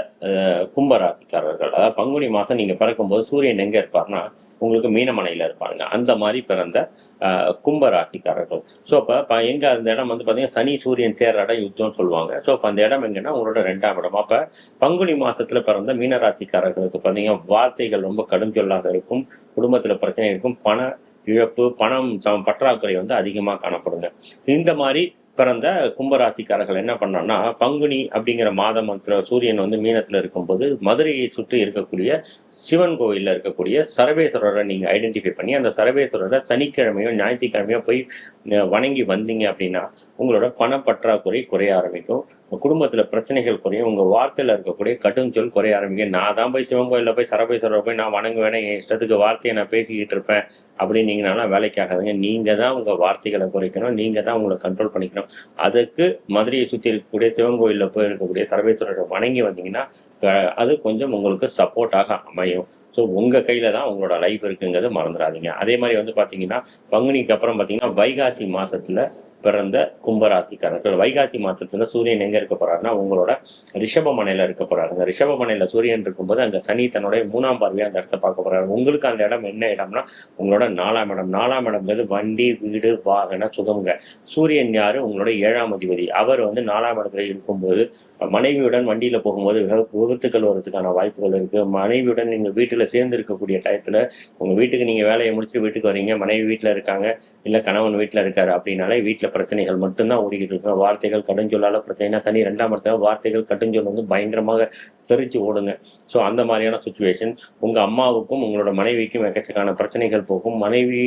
[SPEAKER 1] கும்பராசிக்காரர்கள், அதாவது பங்குனி மாதம் நீங்கள் பிறக்கும்போது சூரியன் எங்கே இருப்பார்னா உங்களுக்கு மீனமனையில் இருப்பாங்க. அந்த மாதிரி பிறந்த கும்பராசிக்காரர்கள். ஸோ அப்போ எங்கே அந்த இடம் வந்து பார்த்தீங்கன்னா சனி சூரியன் சேர்ற இடம் யுத்தம்னு சொல்லுவாங்க. ஸோ அப்போ அந்த இடம் எங்கன்னா உங்களோட 2ஆம் இடம். அப்போ பங்குனி மாதத்தில் பிறந்த மீனராசிக்காரர்களுக்கு பார்த்தீங்கன்னா வார்த்தைகள் ரொம்ப கடும் சொல்லாக இருக்கும், குடும்பத்தில் பிரச்சனை இருக்கும், பண இழப்பு, பணம் பற்றாக்குறை வந்து அதிகமாக காணப்படுங்க. இந்த மாதிரி பிறந்த கும்பராசிக்காரர்கள் என்ன பண்ணோம்னா, பங்குனி அப்படிங்கிற மாதம் சூரியன் வந்து மீனத்தில் இருக்கும்போது மதுரையை சுற்றி இருக்கக்கூடிய சிவன் கோயிலில் இருக்கக்கூடிய சரபேஸ்வரரை நீங்கள் ஐடென்டிஃபை பண்ணி அந்த சரபேஸ்வரரை சனிக்கிழமையோ ஞாயிற்றுக்கிழமையோ போய் வணங்கி வந்தீங்க அப்படின்னா உங்களோட பணப்பற்றாக்குறை குறைய ஆரம்பிக்கும், குடும்பத்தில் பிரச்சனைகள் குறையும், உங்கள் வார்த்தையில் இருக்கக்கூடிய கடும் சொல் குறைய ஆரம்பிக்கும். நான் தான் போய் சிவன் கோயிலில் போய் சரபேஸ்வரரை போய் நான் வணங்குவேன், என் இஷ்டத்துக்கு வார்த்தையை நான் பேசிக்கிட்டு இருப்பேன் அப்படின்னீங்கன்னா வேலைக்கு ஆகாதுங்க. நீங்கள் தான் உங்கள் வார்த்தைகளை குறைக்கணும், நீங்கள் தான் உங்களை கண்ட்ரோல் பண்ணிக்கணும். அதற்கு மதுரையை சுற்றி இருக்கக்கூடிய சிவன் கோயிலில் போய் இருக்கக்கூடிய சர்வேஸ்வரரை வணங்கி வந்தீங்கன்னா அது கொஞ்சம் உங்களுக்கு சப்போர்ட்டாக அமையும். ஸோ உங்கள் கையில் தான் உங்களோட லைஃப் இருக்குங்கிறது மறந்துடாதீங்க. அதே மாதிரி வந்து பார்த்தீங்கன்னா பங்குனிக்கு அப்புறம் பார்த்தீங்கன்னா வைகாசி மாதத்தில் பிறந்த கும்பராசிக்காரர்கள், வைகாசி மாதத்தில் சூரியன் எங்கே இருக்க போறாருன்னா உங்களோட ரிஷபமனையில் இருக்க போறாருங்க. ரிஷபமனையில் சூரியன் இருக்கும்போது அங்கே சனி தன்னுடைய 3ஆம் பார்வையாக அந்த இடத்த பார்க்க போறாரு. உங்களுக்கு அந்த இடம் என்ன இடம்னா உங்களோட 4ஆம் இடம். 4ஆம் இடம்ங்கிறது வண்டி, வீடு, வாகன சுகம்ங்க. சூரியன் யாரு? உங்களோட 7ஆம் அதிபதி. அவர் வந்து 4ஆம் இடத்துல இருக்கும்போது மனைவியுடன் வண்டியில் போகும்போது விபத்துக்கள் வரதுக்கான வாய்ப்புகள் இருக்கு. மனைவியுடன் நீங்கள் வீட்டில் சேர்ந்து இருக்கக்கூடிய டயத்தில் உங்கள் வீட்டுக்கு நீங்கள் வேலையை முடிச்சுட்டு வீட்டுக்கு வரீங்க, மனைவி வீட்டில் இருக்காங்க, இல்லை கணவன் வீட்டில் இருக்காரு அப்படின்னாலே வீட்டில் பிரச்சனைகள் மட்டும்தான் ஓடிக்கிட்டு இருக்கும். வார்த்தைகள் கடுஞ்சொல்லால பிரச்சனை. சனி 2ஆம் இடத்துல வார்த்தைகள் கடுஞ்சொல் வந்து பயங்கரமாக தெரிச்சு ஓடுங்க. ஸோ அந்த மாதிரியான சுச்சுவேஷன் உங்கள் அம்மாவுக்கும் உங்களோட மனைவிக்கும் எக்கச்சக்கான பிரச்சனைகள் போகும். மனைவி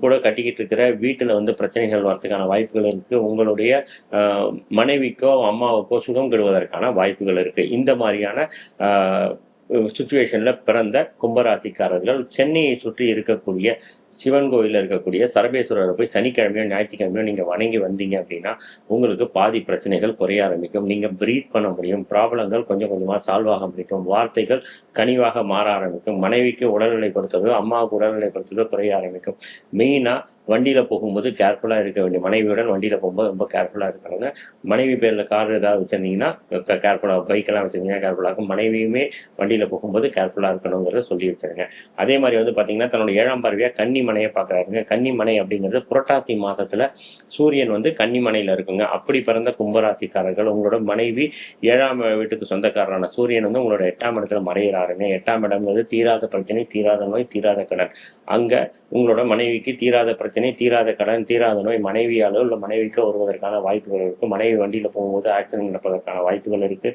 [SPEAKER 1] கூட கட்டிக்கிட்டு இருக்கிற வீட்டில் வந்து பிரச்சனைகள் வரதுக்கான வாய்ப்புகள் இருக்குது. உங்களுடைய மனைவிக்கோ அம்மாவுக்கோ சுகம் கெடுவதற்கான வாய்ப்புகள் இருக்குது. இந்த மாதிரியான சுச்சுவேஷனில் பிறந்த கும்பராசிக்காரர்கள் சென்னையை சுற்றி இருக்கக்கூடிய சிவன் கோயிலில் இருக்கக்கூடிய சரபேஸ்வரரை போய் சனிக்கிழமையோ ஞாயிற்றுக்கிழமையோ நீங்கள் வணங்கி வந்தீங்க அப்படின்னா உங்களுக்கு பாதி பிரச்சனைகள் குறைய ஆரம்பிக்கும். நீங்கள் ப்ரீத் பண்ண முடியும். ப்ராப்ளங்கள் கொஞ்சம் கொஞ்சமாக சால்வ் ஆக முடியும். வார்த்தைகள் கனிவாக மாற ஆரம்பிக்கும். மனைவிக்கு உடல்நிலை பொறுத்ததோ அம்மாவுக்கு உடல்நிலை பொறுத்ததோ குறைய ஆரம்பிக்கும். மெயினாக வண்டியில் போகும்போது கேர்ஃபுல்லாக இருக்க வேண்டிய, மனைவியுடன் வண்டியில் போகும்போது ரொம்ப கேர்ஃபுல்லாக இருக்கணுங்க. மனைவி பேரில் கார் ஏதாவது வச்சுருந்தீங்கன்னா கேர்ஃபுல்லாக, பைக்கெல்லாம் வச்சுருந்தீங்கன்னா கேர்ஃபுல்லாக இருக்கும். மனைவியுமே வண்டியில் போகும்போது கேர்ஃபுல்லாக இருக்கணுங்கிறத சொல்லி வச்சுருங்க. அதே மாதிரி வந்து பார்த்தீங்கன்னா தன்னோட 7ஆம் பார்வையாக கன்னிமனையை பார்க்குறாருங்க. கன்னிமனை அப்படிங்கிறது புரட்டாசி மாதத்தில் சூரியன் வந்து கன்னிமனையில் இருக்குங்க. அப்படி பிறந்த கும்பராசிக்காரர்கள் உங்களோட மனைவி 7ஆம் வீட்டுக்கு சொந்தக்காரரான சூரியன் வந்து உங்களோட 8ஆம் இடத்துல மறையிறாருங்க. 8ஆம் இடம்ங்கிறது தீராத பிரச்சனை, தீராத நோய், தீராத கடன். அங்கே உங்களோட மனைவிக்கு தீராத பிரச்சனை, தீராத கடன், தீராத நோய் மனைவியாலோ இல்லை மனைவிக்கோ வருவதற்கான வாய்ப்புகள் இருக்குது. மனைவி வண்டியில் போகும்போது ஆக்சிடென்ட் நடப்பதற்கான வாய்ப்புகள் இருக்குது.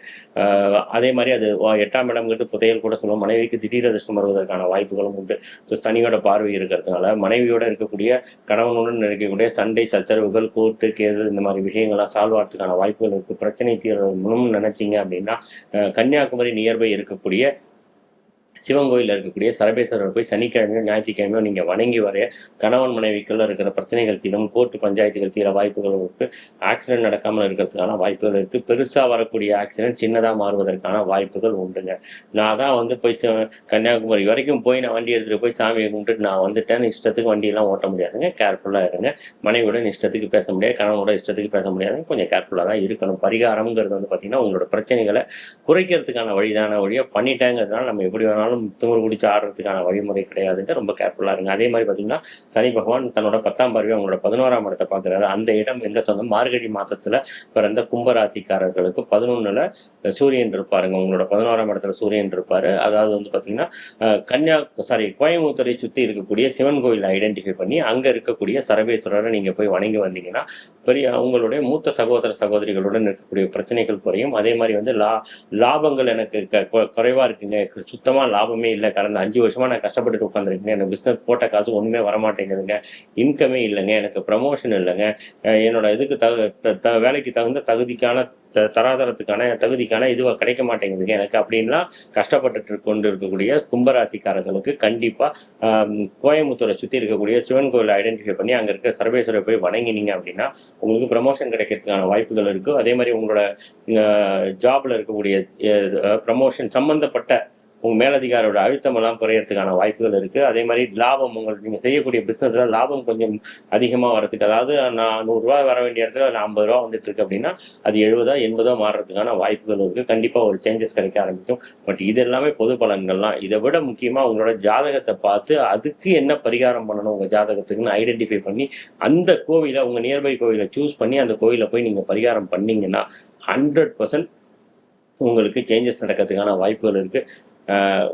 [SPEAKER 1] அதே மாதிரி அது 8ஆம் இடம்ங்கிறது புதையல் கூட சொல்லுவோம். மனைவிக்கு திடீர் அதிர்ஷ்டம் வருவதற்கான வாய்ப்புகளும் உண்டு. ஸோ சனியோட பார்வை இருக்கிறதுனால மனைவியோட இருக்கக்கூடிய கணவனுடன் இருக்கக்கூடிய சண்டை சச்சரவுகள், கோர்ட்டு கேஸு இந்த மாதிரி விஷயங்கள்லாம் சால்வ் ஆகிறதுக்கான வாய்ப்புகள் இருக்குது. பிரச்சனை தீரணும்னு நினைச்சிங்க அப்படின்னா கன்னியாகுமரி நியர்பை இருக்கக்கூடிய சிவன் கோயிலில் இருக்கக்கூடிய சரபேஸ்வரர் போய் சனிக்கிழமையோ ஞாயிற்றுக்கிழமையோ நீங்கள் வணங்கி வர கணவன் மனைவிக்குள்ள இருக்கிற பிரச்சனைகள் தீரும். கோர்ட்டு பஞ்சாயத்துகள் தீர வாய்ப்புகள் இருக்குது. ஆக்சிடென்ட் நடக்காமல் இருக்கிறதுக்கான வாய்ப்புகள் இருக்குது. பெருசாக வரக்கூடிய ஆக்சிடென்ட் சின்னதாக மாறுவதற்கான வாய்ப்புகள் உண்டுங்க. நான் தான் வந்து போய் கன்னியாகுமரி வரைக்கும் போய் நான் வண்டி எடுத்துகிட்டு போய் சாமியை கும்பிட்டுட்டு நான் வந்துட்டேன்னு இஷ்டத்துக்கு வண்டியெல்லாம் ஓட்ட முடியாதுங்க. கேர்ஃபுல்லாக இருங்க. மனைவியோட இஷ்டத்துக்கு பேச முடியாது, கணவனோட இஷ்டத்துக்கு பேச முடியாதுங்க. கொஞ்சம் கேர்ஃபுல்லாக தான் இருக்கணும். பரிகாரம்ங்கிறது வந்து பார்த்திங்கன்னா உங்களோட பிரச்சனைகளை குறைக்கிறதுக்கான வழிதான வழியாக பண்ணிட்டாங்கிறதுனால நம்ம எப்படி வேணாலும் திமிரு பிடிச்சி ஆடுறதுக்கான வழிமுறை கிடையாதுங்க. ரொம்ப கேர்ஃபுல்லாக இருங்க. அதே மாதிரி பார்த்தீங்கன்னா சனி பகவான் தன்னோட 10ஆம் பார்வையை உங்களோட 11ஆம் இடத்தை பார்க்குறாரு. அந்த இடம் எங்கே சொந்தம்? மார்கழி மாதத்தில் பிறந்த கும்பராசிக்காரர்களுக்கு 11ல் சூரியன் இருப்பாருங்க. உங்களோட 11ஆம் இடத்துல சூரியன் இருப்பார். அதாவது வந்து பார்த்தீங்கன்னா கோயம்புத்தூரை சுற்றி இருக்கக்கூடிய சிவன் கோயில் ஐடென்டிஃபை பண்ணி அங்கே இருக்கக்கூடிய சரபேஸ்வரரை நீங்கள் போய் வணங்கி வந்தீங்கன்னா உங்களுடைய மூத்த சகோதர சகோதரிகளுடன் இருக்கக்கூடிய பிரச்சனைகள் குறையும். அதே மாதிரி வந்து லாபங்கள் எனக்கு குறைவாக இருக்குங்க, சுத்தமாக லாபமே இல்லை, கடந்த 5 வருஷமாக நான் கஷ்டப்பட்டு உட்காந்துருக்கேன், எனக்கு பிஸ்னஸ் போட்ட காசு ஒன்றுமே வரமாட்டேங்குதுங்க, இன்கமே இல்லைங்க, எனக்கு ப்ரமோஷன் இல்லைங்க, என்னோட இதுக்கு வேலைக்கு தகுந்த தகுதிக்கான தராதரத்துக்கான தகுதிக்கான இதுவாக கிடைக்க மாட்டேங்குதுங்க எனக்கு அப்படின்லாம் கஷ்டப்பட்டு கொண்டு இருக்கக்கூடிய கும்பராசிக்காரர்களுக்கு கண்டிப்பாக கோயம்புத்தூரை சுற்றி இருக்கக்கூடிய சிவன் கோயிலை ஐடென்டிஃபை பண்ணி அங்கே இருக்க சர்வேஸ்வரை போய் வணங்கினீங்க அப்படின்னா உங்களுக்கு ப்ரமோஷன் கிடைக்கிறதுக்கான வாய்ப்புகள் இருக்குது. அதே மாதிரி உங்களோட ஜாபில் இருக்கக்கூடிய ப்ரமோஷன் சம்மந்தப்பட்ட உங்கள் மேலதிகாரோட அழுத்தமெல்லாம் குறையிறதுக்கான வாய்ப்புகள் இருக்குது. அதே மாதிரி லாபம் நீங்கள் செய்யக்கூடிய பிஸ்னஸில் லாபம் கொஞ்சம் அதிகமாக வரதுக்கு, அதாவது நான் 100 ரூபா வர வேண்டிய இடத்துல நான் 50 ரூபா வந்துட்டு இருக்கு அப்படின்னா அது 70 80 மாறுறதுக்கான வாய்ப்புகள் இருக்குது. கண்டிப்பாக ஒரு சேஞ்சஸ் கிடைக்க ஆரம்பிக்கும். பட் இது எல்லாமே பொது பலன்கள்லாம். இதை விட முக்கியமாக உங்களோட ஜாதகத்தை பார்த்து அதுக்கு என்ன பரிகாரம் பண்ணணும் உங்கள் ஜாதகத்துக்குன்னு ஐடென்டிஃபை பண்ணி அந்த கோவிலை உங்கள் நியர்பை கோவிலை சூஸ் பண்ணி அந்த கோவிலை போய் நீங்கள் பரிகாரம் பண்ணிங்கன்னா 100% உங்களுக்கு சேஞ்சஸ் நடக்கிறதுக்கான வாய்ப்புகள் இருக்குது.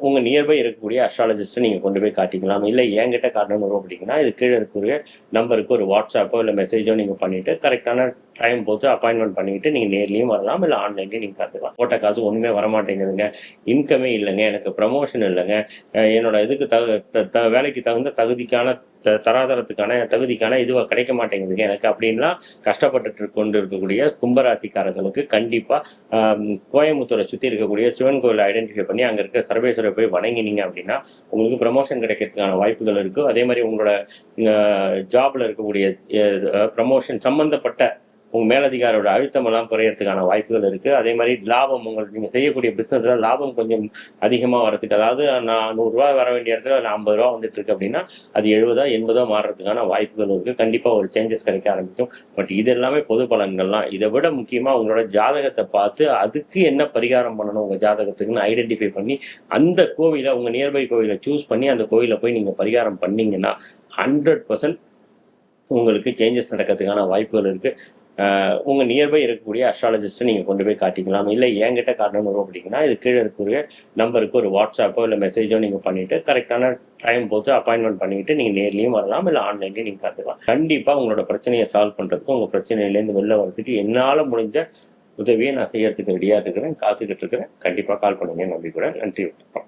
[SPEAKER 1] உங்கள் நியர்பை இருக்கக்கூடிய அஸ்ட்ராலஜிஸ்ட்டை நீங்கள் கொண்டு போய் காட்டிக்கலாம். இல்லை என்கிட்ட காட்டணும்னு அப்படின்னா இது கீழே இருக்கக்கூடிய நம்பருக்கு ஒரு வாட்ஸ்அப்போ இல்லை மெசேஜோ நீங்கள் பண்ணிவிட்டு கரெக்டான டைம் போட்டு அப்பாயின்மெண்ட் பண்ணிக்கிட்டு நீங்கள் நேர்லேயும் வரலாம், இல்லை ஆன்லைன்லேயும் நீங்கள் பார்த்துக்கலாம். போட்ட காசு ஒன்றுமே வரமாட்டேங்குதுங்க, இன்கமே இல்லைங்க, எனக்கு ப்ரமோஷன் இல்லைங்க, என்னோட இதுக்கு வேலைக்கு தகுந்த தகுதிக்கான தராதரத்துக்கான தகுதிக்கான இதுவாக கிடைக்க மாட்டேங்குதுங்க எனக்கு அப்படின்லாம் கஷ்டப்பட்டு கொண்டு இருக்கக்கூடிய கும்பராசிக்காரர்களுக்கு கண்டிப்பாக கோயம்புத்தூரை சுற்றி இருக்கக்கூடிய சிவன் கோயிலை ஐடென்டிஃபை பண்ணி அங்கே இருக்கிற சர்வேஸ்வரை போய் வணங்கினீங்க அப்படின்னா உங்களுக்கு ப்ரமோஷன் கிடைக்கிறதுக்கான வாய்ப்புகள் இருக்குது. அதே மாதிரி உங்களோட ஜாபில் இருக்கக்கூடிய ப்ரமோஷன் சம்மந்தப்பட்ட உங்கள் மேலதிகாரோட அழுத்தமெல்லாம் குறையறதுக்கான வாய்ப்புகள் இருக்குது. அதே மாதிரி லாபம் உங்களுக்கு நீங்கள் செய்யக்கூடிய பிஸ்னஸில் லாபம் கொஞ்சம் அதிகமாக வரதுக்கு, அதாவது நான் 100 ரூபா வர வேண்டிய இடத்துல 50 ரூபா வந்துட்டு இருக்கு அப்படின்னா அது 70 80 மாறுறதுக்கான வாய்ப்புகள் இருக்குது. கண்டிப்பாக ஒரு சேஞ்சஸ் கிடைக்க ஆரம்பிக்கும். பட் இது எல்லாமே பொது பலன்கள்லாம். இதை விட முக்கியமாக உங்களோட ஜாதகத்தை பார்த்து அதுக்கு என்ன பரிகாரம் பண்ணணும் உங்கள் ஜாதகத்துக்குன்னு ஐடென்டிஃபை பண்ணி அந்த கோவிலை உங்கள் நியர்பை கோவிலை சூஸ் பண்ணி அந்த கோவிலை போய் நீங்கள் பரிகாரம் பண்ணீங்கன்னா 100% உங்களுக்கு சேஞ்சஸ் நடக்கிறதுக்கான வாய்ப்புகள் இருக்குது. உங்கள் நியர்பை இருக்கக்கூடிய அஸ்ட்ராலஜிஸ்ட்டை நீங்கள் கொண்டு போய் காட்டிக்கலாம். இல்லை என்கிட்ட காட்டணும்னு அப்படிங்கன்னா இது கீழே இருக்கக்கூடிய நம்பருக்கு ஒரு வாட்ஸ்அப்போ இல்லை மெசேஜோ நீங்கள் பண்ணிவிட்டு கரெக்டான டைம் போட்டு அப்பாயின்மெண்ட் பண்ணிவிட்டு நீங்கள் நேர்லேயும் வரலாம், இல்லை ஆன்லைன்லேயும் நீங்கள் பார்த்துக்கலாம். கண்டிப்பாக உங்களோட பிரச்சனையை சால்வ் பண்ணுறதுக்கு, உங்கள் பிரச்சனையிலேருந்து வெளில வரதுக்கு என்னால் முடிஞ்ச உதவியை நான் செய்யறதுக்கு ரெடியாக இருக்கிறேன், காத்துக்கிட்டு இருக்கிறேன். கண்டிப்பாக கால் பண்ணுங்க. நம்பிக்கூட. நன்றி.